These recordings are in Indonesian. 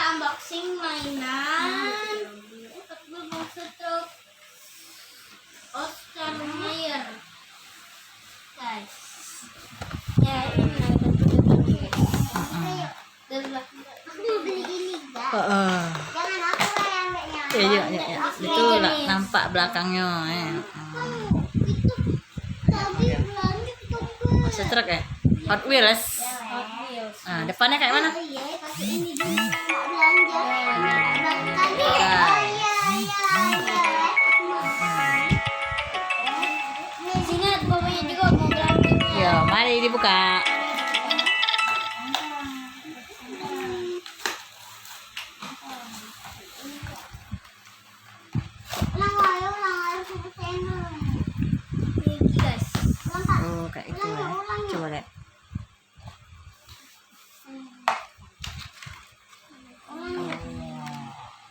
unboxing mainan stroke Oscar Mayer, guys. Ya ini aku mau beli ini, guys. Jangan aku lah yang ambilnya. Ya. Itu lah nampak belakangnya. Itu tadi belanja ketemu. Setruk ya? Hot Wheels. Hot Wheels. Nah, depannya kayak mana? Iya, pakai ini dulu mau belanja. Tadi sini ada bapaknya juga mau belanja. Ya, mari dibuka. Guys. Oh, kayak itu ya. Coba lihat.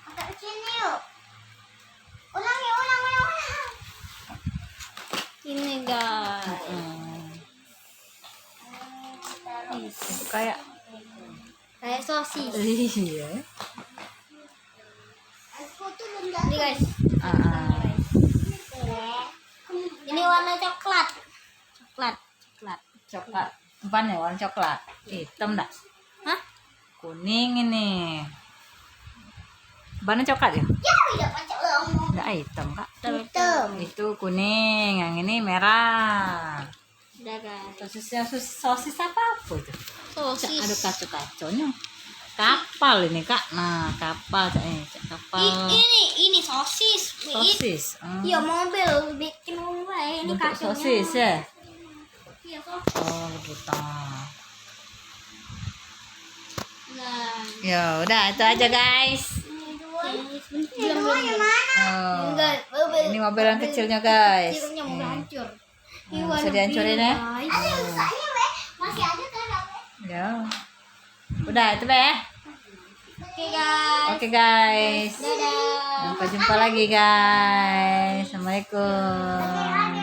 Angkat ke sini yuk. Ulang. Ini guys. Itu kayak sosis. iya. Ini guys. Ini warna coklat. Coklat. Apaan ya warna coklat? Hitam dah. Hah? Kuning ini. Warna coklat ya? Ya, tidak baca ngomong. Enggak hitam, Kak. Hitam. Itu kuning, yang ini merah. Udah guys. Sosis apa itu? Sosis. Aduh kacau-kacaunya. Kapal ini, Kak. Nah, kapal kapal. Ini sosis. Sosis. Iya, mobil bikin mobil. Ini Bentuk kakinya. sosis ya? Iya, sosis. Oh, begitu. Nah, Ya, udah itu aja, guys. belum Oh. Enggak, Ini mobil yang kecilnya, guys. kecilnya mau hancur. Bisa dihancurin ya? Masih ada kan? Ya. Udah itu, Be. Oke guys. Oke, guys. Dadah. Sampai jumpa lagi, guys. Assalamualaikum.